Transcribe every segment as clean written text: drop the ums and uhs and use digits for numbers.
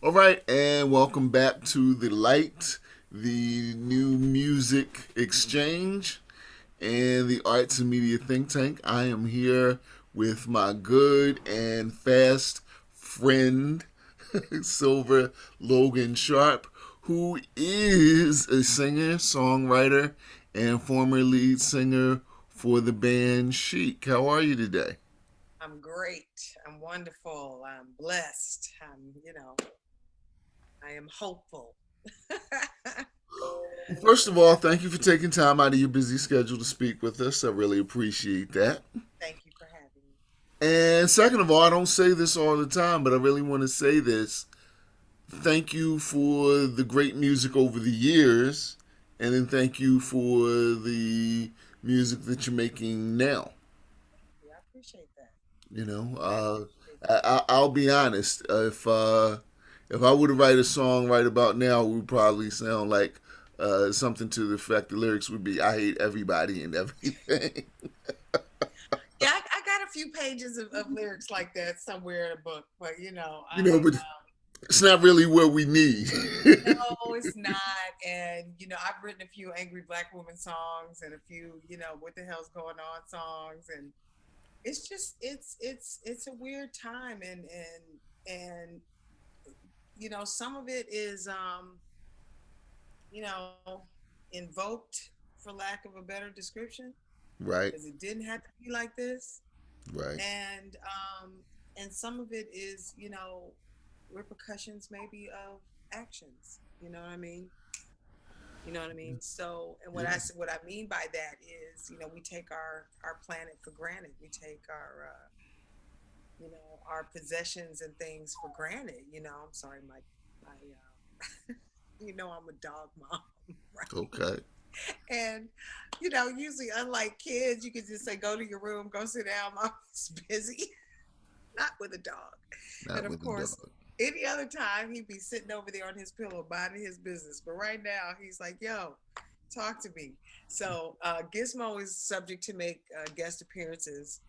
All right, and welcome back to The Light, the new music exchange, and the arts and media think tank. I am here with my good and fast friend, Sylver Logan Sharp, who is a singer, songwriter, and former lead singer for the band CHIC. How are you today? I'm great. I'm wonderful. I'm blessed. I am hopeful. Well, first of all, thank you for taking time out of your busy schedule to speak with us. I really appreciate that. Thank you for having me. And second of all, I don't say this all the time, but I really want to say this. Thank you for the great music over the years, and then thank you for the music that you're making now. Thank you. I appreciate that. You know, I uh, appreciate that. I'll be honest. If I were to write a song right about now, it would probably sound like something to the effect the lyrics would be, "I hate everybody and everything." Yeah, I got a few pages of lyrics like that somewhere in a book, but But it's not really what we need. no, it's not. And I've written a few angry black woman songs and a few, what the hell's going on songs, and it's just it's a weird time, and some of it is you know, invoked, for lack of a better description, Right, because it didn't have to be like this. right. And some of it is, repercussions maybe of actions. You know what I mean? You know what I mean? So, and Yeah. what I mean by that is, we take our planet for granted. We take our possessions and things for granted. I'm sorry, my I'm a dog mom, right? Okay. And usually, unlike kids, you can just say, "Go to your room, go sit down. Mom's busy." Not with a dog. And Not of with the course, dog. any other time he'd be sitting over there on his pillow, minding his business. But right now, he's like, "Yo, talk to me." So Gizmo is subject to make guest appearances.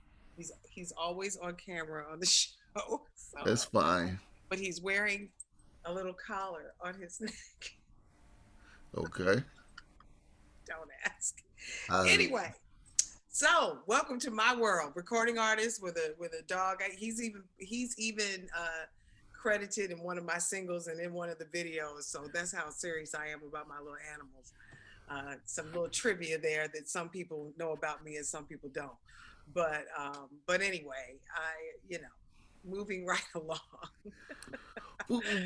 He's always on camera on the show. That's fine. But he's wearing a little collar on his neck. Okay. Don't ask. I, Anyway, so welcome to my world. Recording artist with a dog. He's even credited in one of my singles and in one of the videos. So that's how serious I am about my little animals. Some little trivia there that some people know about me and some people don't. But anyway, moving right along.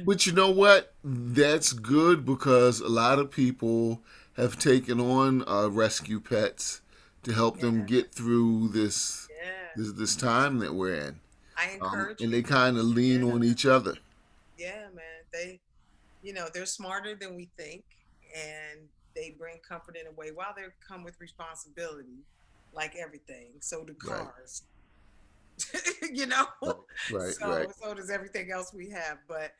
but you know what? That's good because a lot of people have taken on rescue pets to help them Yeah, get through this yeah. this time that we're in, I encourage and they people. kind of lean Yeah, on each other. yeah, man. They're smarter than we think, and they bring comfort in a way. While they come with responsibility, like everything, so do Right, cars. you know, right, right, right. so does everything else we have. But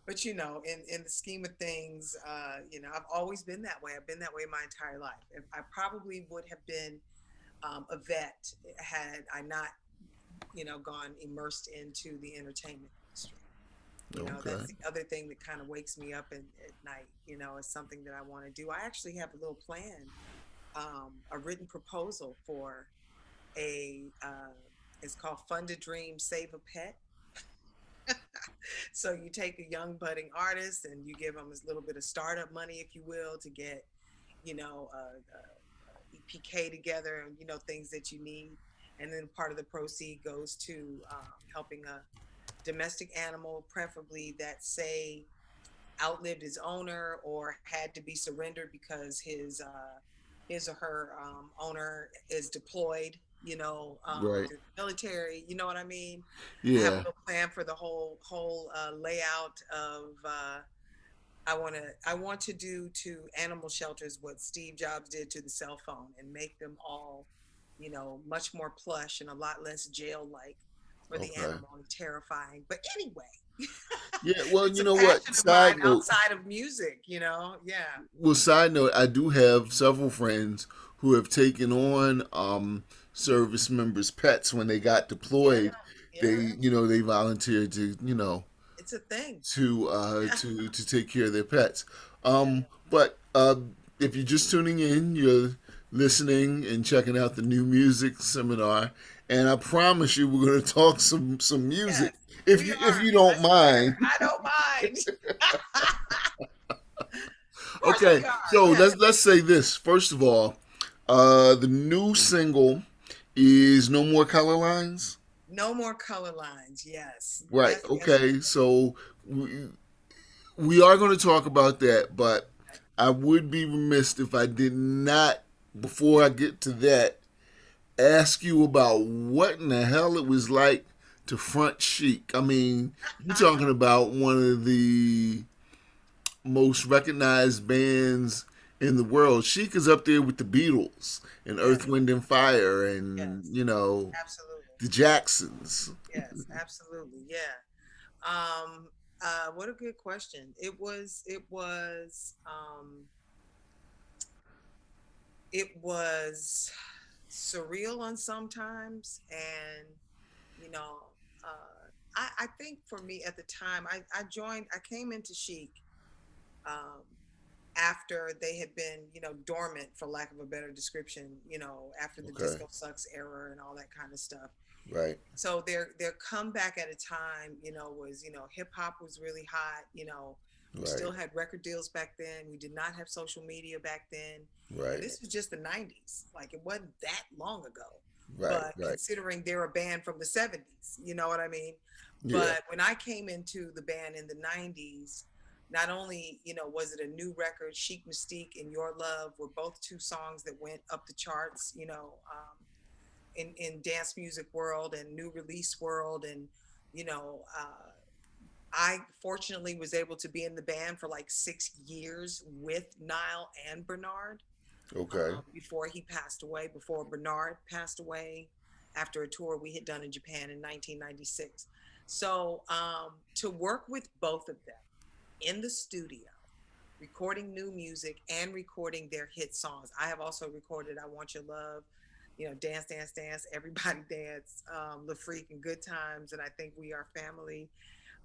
in the scheme of things, I've always been that way. I've been that way my entire life. If I probably would have been a vet had I not, gone immersed into the entertainment industry. Okay, That's the other thing that kind of wakes me up at night. Is something that I want to do. I actually have a little plan, a written proposal for it's called Fund a Dream, Save a Pet. So you take a young budding artist and you give them a little bit of startup money, if you will, to get, EPK together and, things that you need. And then part of the proceed goes to helping a domestic animal, preferably that, say, outlived his owner or had to be surrendered because his or her owner is deployed, right. to the military. You know what I mean? I have a Yeah. little plan for the whole layout of. I want to do to animal shelters what Steve Jobs did to the cell phone and make them all, much more plush and a lot less jail-like for the Okay. animal and terrifying. But anyway, Yeah. Well, it's you a know what? passion of mine Side note. outside of music. Yeah, Well, side note. I do have several friends who have taken on service members' pets when they got yeah, deployed. yeah. They volunteered to. It's It's a thing. to take care of their pets. But if you're just tuning in, you're listening and checking out the new music seminar, and I promise you, we're going to talk some music Yes, if we if are. you I don't swear, mind. I don't mind. Of course Okay, we are. so Yes. let's say this first of all. The new single is "No More Color Lines." No more color lines. Yes. Right. Yes, yes, yes. Okay. So we are going to talk about that, but I would be remiss if I did not, before I get to that, ask you about what in the hell it was like to front Chic. I mean, you're talking about one of the most recognized bands in the world. Chic is up there with the Beatles and Yes, Earth, Wind, and Fire, and yes. Absolutely. the Jacksons. Yes, absolutely. Yeah. What a good question. It was surreal on sometimes, and you know, I think for me at the time, I came into Chic um, after they had been, dormant, for lack of a better description, after the Okay. disco sucks era and all that kind of stuff. Right. So their comeback at a time, was, hip hop was really hot. We Right. still had record deals back then. We did not have social media back then. And Right. this was just the 90s. Like, it wasn't that long ago. Right. But Right. considering they're a band from the 70s, you know what I mean? Yeah. But when I came into the band in the 90s, not only, was it a new record, Chic Mystique and Your Love were both two songs that went up the charts, in dance music world and new release world. And, you know, uh, I fortunately was able to be in the band for like 6 years with Niall and Bernard Okay. before he passed away, before Bernard passed away after a tour we had done in Japan in 1996. So to work with both of them in the studio, recording new music and recording their hit songs. I have also recorded I Want Your Love, Dance, Dance, Dance, Everybody Dance, La Freak and Good Times, and I Think We Are Family,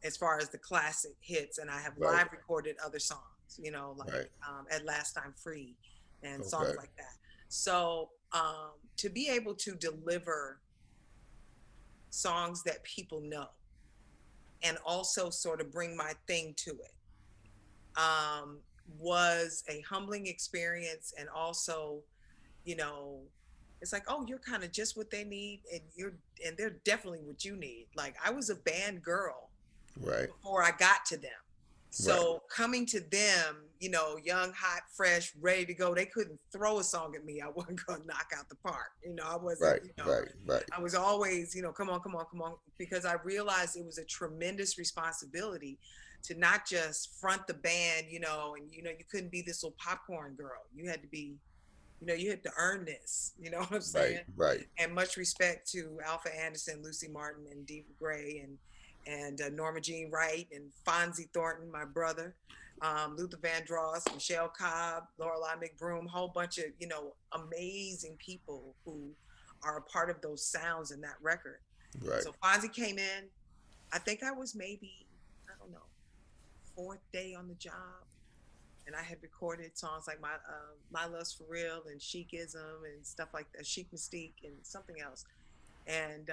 as far as the classic hits. And I have Right. live recorded other songs, like Right. At Last I'm Free and songs Okay. like that. So to be able to deliver songs that people know and also sort of bring my thing to it was a humbling experience. And also, you know, it's like, oh, you're kind of just what they need, and they're definitely what you need. Like, I was a band girl Right. before I got to them. Right. So coming to them, young, hot, fresh, ready to go, they couldn't throw a song at me. I wasn't gonna knock out the park. I wasn't, Right. Right. Right. I was always, come on, come on, come on, because I realized it was a tremendous responsibility to not just front the band, and you couldn't be this little popcorn girl. You had to be, you had to earn this. You know what I'm Right. saying? Right. And much respect to Alpha Anderson, Lucy Martin, and Diva Gray, and Norma Jean Wright, and Fonzie Thornton, my brother, Luther Vandross, Michelle Cobb, Lorelei McBroom, whole bunch of amazing people who are a part of those sounds in that record. Right. So Fonzie came in. I think I was maybe, I don't know, fourth day on the job, and I had recorded songs like My Love's for Real and Chicism and stuff like that, Chic Mystique and something else. And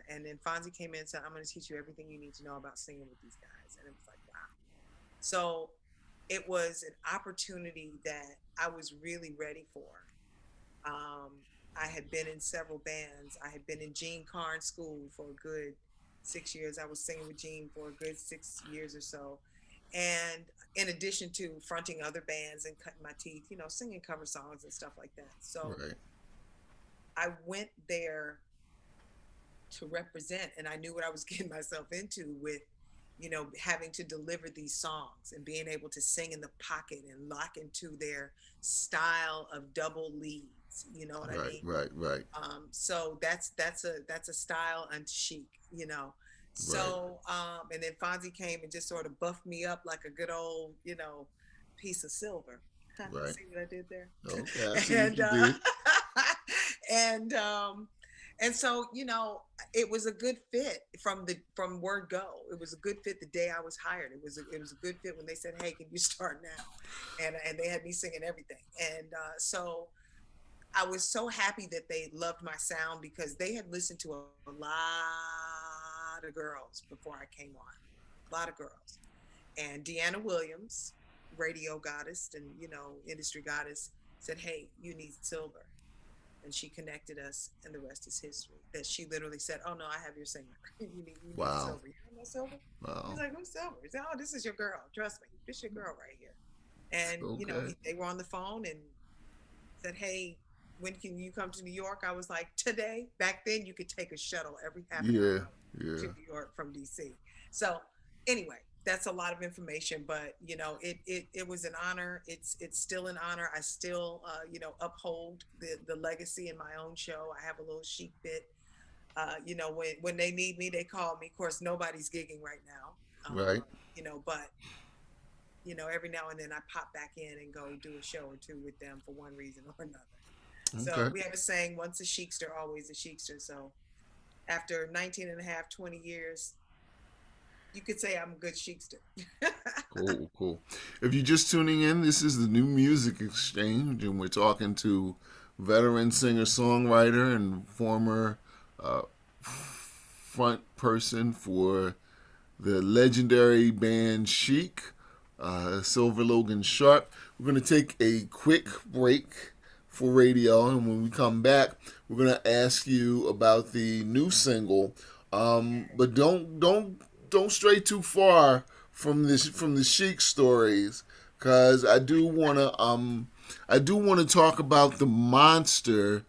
then Fonzie came in and said, "I'm going to teach you everything you need to know about singing with these guys." And it was like, wow. So it was an opportunity that I was really ready for. Um, I had been in several bands. I had been in Gene Carnes school for a good 6 years. I was singing with Gene for a good 6 years or so. And in addition to fronting other bands and cutting my teeth, singing cover songs and stuff like that. So Right. I went there to represent, and I knew what I was getting myself into with having to deliver these songs and being able to sing in the pocket and lock into their style of double leads. You know what I Right. mean? Right. Right. So that's a style unto chic. Right. So and then Fonzie came and just sort of buffed me up like a good old piece of silver. Right. See what I did there? Okay. I see what and you did. and And so, it was a good fit from word go. It was a good fit the day I was hired. It was a good fit when they said, "Hey, can you start now?" And they had me singing everything. And so I was so happy that they loved my sound because they had listened to a lot of girls before I came on. A lot of girls. And Deanna Williams, radio goddess and industry goddess, said, "Hey, you need Sylver." And she connected us, and the rest is history. That she literally said, "Oh no, I have your singer. You need Wow. Sylver. You don't know Sylver?" He's Wow. like, "Who's Sylver?" He said, "Oh, this is your girl. Trust me, this is your girl right here." And Okay. they were on the phone and said, "Hey, when can you come to New York?" I was like, "Today." Back then, you could take a shuttle every half an Yeah. hour to Yeah. New York from DC. So anyway, that's a lot of information, but it was an honor. It's still an honor. I still uphold the legacy in my own show. I have a little chic bit. When they need me, they call me. Of course, nobody's gigging right now. Right. But every now and then I pop back in and go do a show or two with them for one reason or another. So Okay. we have a saying, once a chicster, always a chicster. So after 19 and a half, 20 years, you could say I'm a good chicster. Cool. Cool. If you're just tuning in, this is the New Music Exchange, and we're talking to veteran singer songwriter and former uh, front person for the legendary band Chic, Sylver Logan Sharp. We're going to take a quick break for radio, and when we come back, we're going to ask you about the new single. But don't stray too far from the Chic stories, because I do want to talk about the monster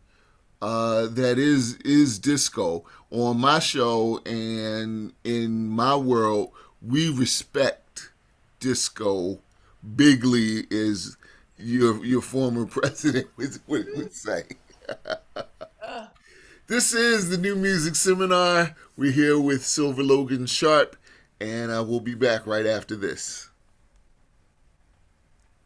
that is disco on my show, and in my world we respect disco bigly, as your former president would say. uh, This is the New Music Seminar. We're here with Sylver Logan Sharp, and I will be back right after this.